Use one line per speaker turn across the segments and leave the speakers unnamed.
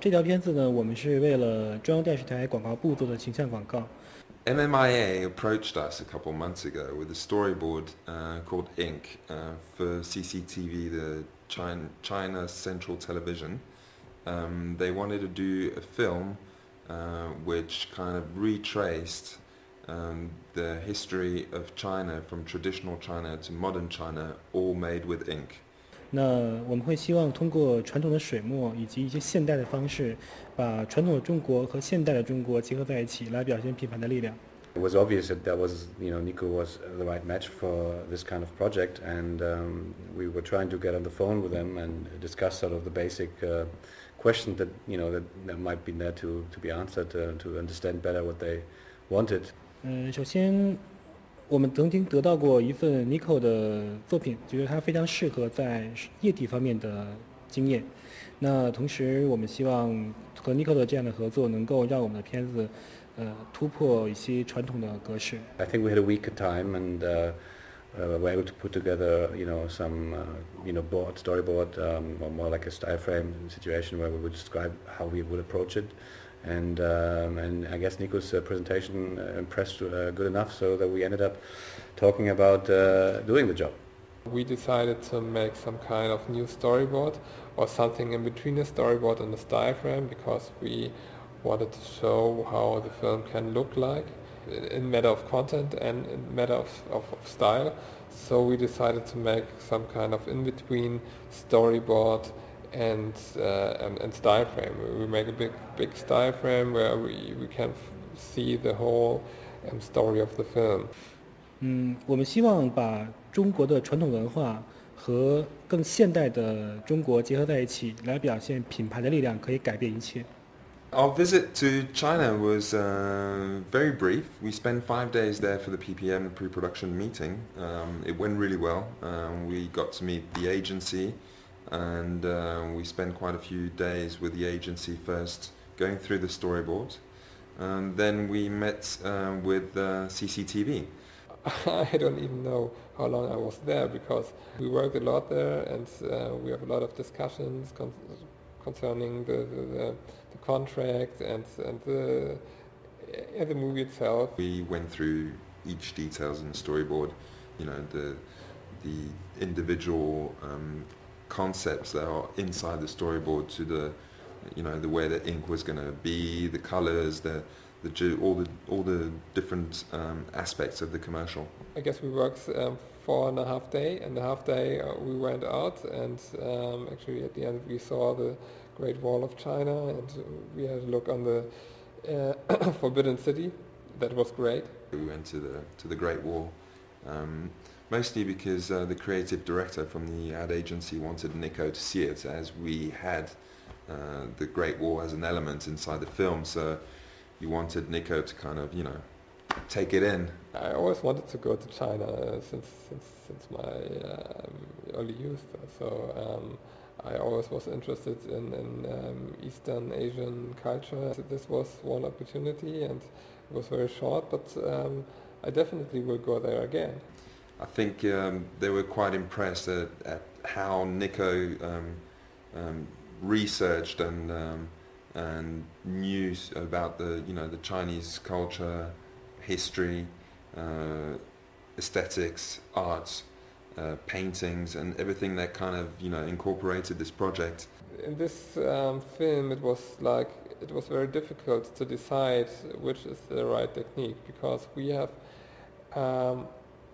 这条片子呢，我们是为了中央电视台广告部做的形象广告。
MMIA approached us a couple months ago with a storyboard called Ink for CCTV, the China Central Television. They wanted to do a film which kind of retraced the history of China from traditional China to modern China, all made with ink.
那我们会希望通过传统的水墨以及一些现代的方式，把传统的中国和现代的中国结合在一起，来表现品牌的力量。
It was obvious that was, Nico was the right match for this kind of project, and we were trying to get on the phone with them and discuss sort of the basic questions that that might be there to be answered to understand better what they wanted.
首先，我们曾经得到过一份 Nico 的作品，觉得它非常适合在液体方面的经验。那同时，我们希望和 Nico 的这样的合作，能够让我们的片子突破一些传统的格式。
I think we had a week of time and were able to put together, some, storyboard, or more like a style frame situation where we would describe how we would approach it. And I guess Nico's presentation impressed good enough so that we ended up talking about doing the job.
We decided to make some kind of new storyboard or something in between a storyboard and a style frame because we wanted to show how the film can look like in matter of content and in matter of style. So we decided to make some kind of in-between storyboard and style frame. We make a big style frame where we can see the whole story of the film.
我们希望把中国的传统文化和更现代的中国结合在一起，来表现品牌的力量可以改变一切。
Our visit to China was very brief. We spent 5 days there for the PPM, the pre-production meeting. It went really well. We got to meet the agency and we spent quite a few days with the agency first going through the storyboard. Then we met with CCTV.
I don't even know how long I was there because we worked a lot there and we have a lot of discussions concerning the contract and the movie itself.
We went through each details in the storyboard, the individual concepts that are inside the storyboard to the way the ink was going to be, the colors, all the different aspects of the commercial.
I guess we worked 4.5 days, and the half day we went out and actually at the end we saw the Great Wall of China and we had a look on the Forbidden City. That was great.
We went to the Great Wall. Mostly because the creative director from the ad agency wanted Nico to see it, as we had the Great Wall as an element inside the film, so he wanted Nico to kind of, take it in.
I always wanted to go to China since my early youth, so I always was interested in Eastern Asian culture. This was one opportunity and it was very short, but I definitely will go there again.
I think they were quite impressed at how Nico researched and and news about the Chinese culture, history, aesthetics, arts, paintings, and everything that kind of incorporated this project.
In this film, it was very difficult to decide which is the right technique, because we have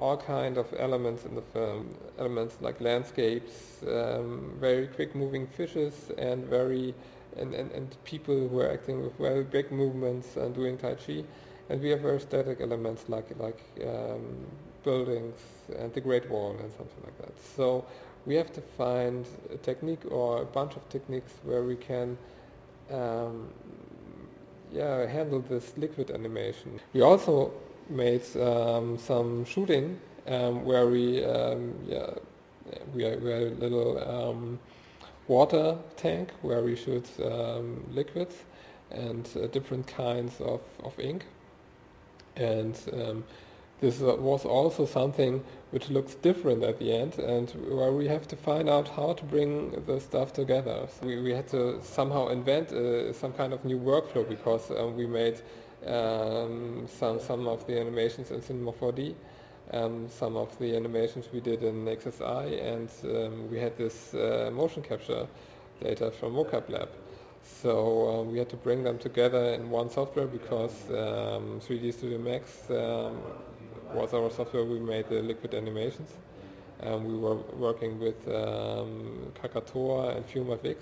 all kind of elements in the film, elements like landscapes, very quick moving fishes, and and people who are acting with very big movements and doing Tai Chi, and we have very static elements like buildings and the Great Wall and something like that. So we have to find a technique or a bunch of techniques where we can handle this liquid animation. We also made some shooting where we had a little water tank where we shoot liquids and different kinds of ink, and this was also something which looks different at the end, and where we have to find out how to bring the stuff together. So we had to somehow invent some kind of new workflow, because we made some of the animations in Cinema 4D, some of the animations we did in XSI, and we had this motion capture data from Mocap Lab. So we had to bring them together in one software, because 3D Studio Max was our software. We made the liquid animations. We were working with Krakatoa and FumaVix.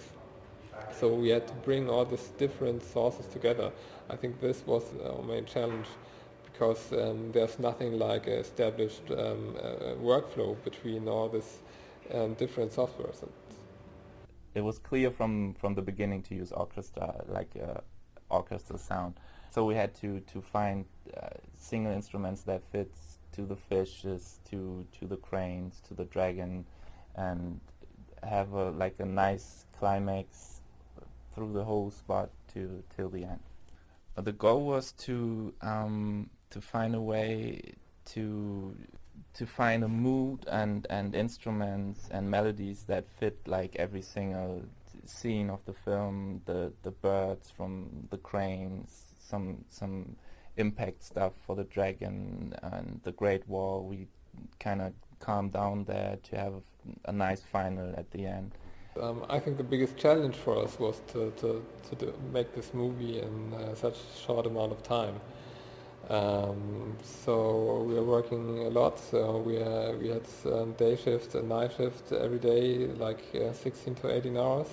So we had to bring all these different sources together. I think this was our main challenge, because there's nothing like an established workflow between all these different softwares.
It was clear from the beginning to use orchestra, like orchestral sound. So we had to find single instruments that fit to the fishes, to the cranes, to the dragon, and have a nice climax through the whole spot till the end. The goal was to find a way to find a mood and instruments and melodies that fit like every single scene of the film. The birds from the cranes, some impact stuff for the dragon and the Great Wall. We kind of calmed down there to have a nice final at the end.
I think the biggest challenge for us was to make this movie in such a short amount of time. So we are working a lot. So we had day shift and night shift every day, like 16 to 18 hours.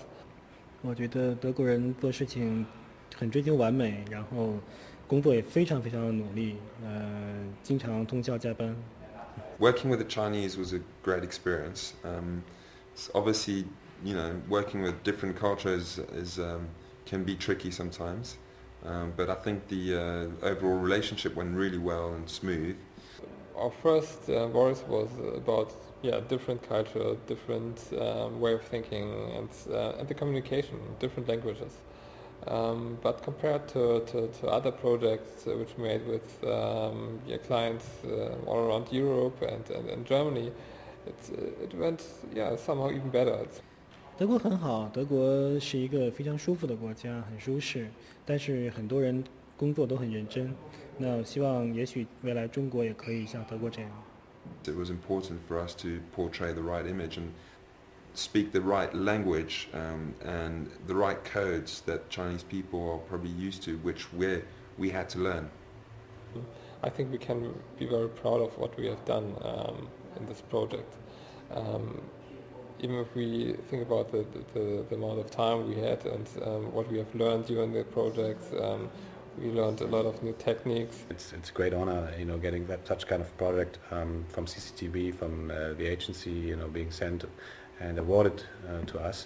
我觉得德国人做事情很追求完美，然后工作也非常非常的努力，经常通宵加班。
Working with the Chinese was a great experience. Obviously, working with different cultures can be tricky sometimes. But I think the overall relationship went really well and smooth.
Our first worries was about different culture, different way of thinking, and the communication, different languages. But compared to other projects which made with clients all around Europe and Germany, it went somehow even better.
德国很好，德国是一个非常舒服的国家，很舒适，但是很多人工作都很认真。那希望也许未来中国也可以像德国这样。
It was important for us to portray the right image and speak the right language and the right codes that Chinese people are probably used to, which we had to learn.
I think we can be very proud of what we have done in this project. Even if we think about the amount of time we had and what we have learned during the project, we learned a lot of new techniques.
It's a great honor, getting such kind of project from CCTV, from the agency, being sent and awarded to us.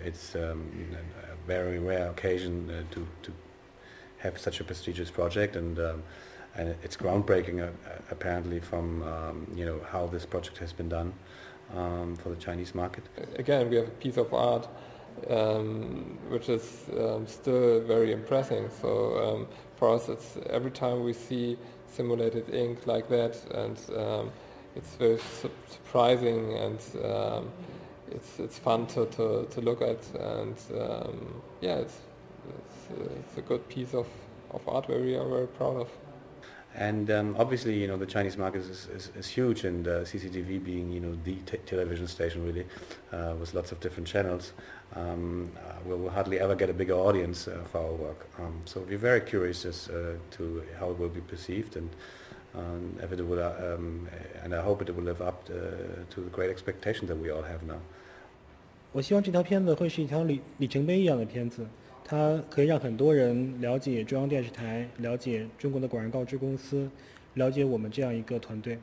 It's a very rare occasion to have such a prestigious project, and it's groundbreaking apparently from how this project has been done for the Chinese market.
Again, we have a piece of art which is still very impressive. So for us, it's every time we see simulated ink like that, and it's very surprising, and it's fun to look at, and yeah, it's a good piece of art where we are very proud of.
And obviously, the Chinese market is huge, and CCTV being, the television station really, with lots of different channels, we'll hardly ever get a bigger audience for our work. So we're very curious as to how it will be perceived, and if it will, and I hope it will live up to the great expectations that we all have now.
我希望这条片子会是一条里程碑一样的片子，它可以让很多人了解中央电视台，了解中国的广而告之公司，了解我们这样一个团队。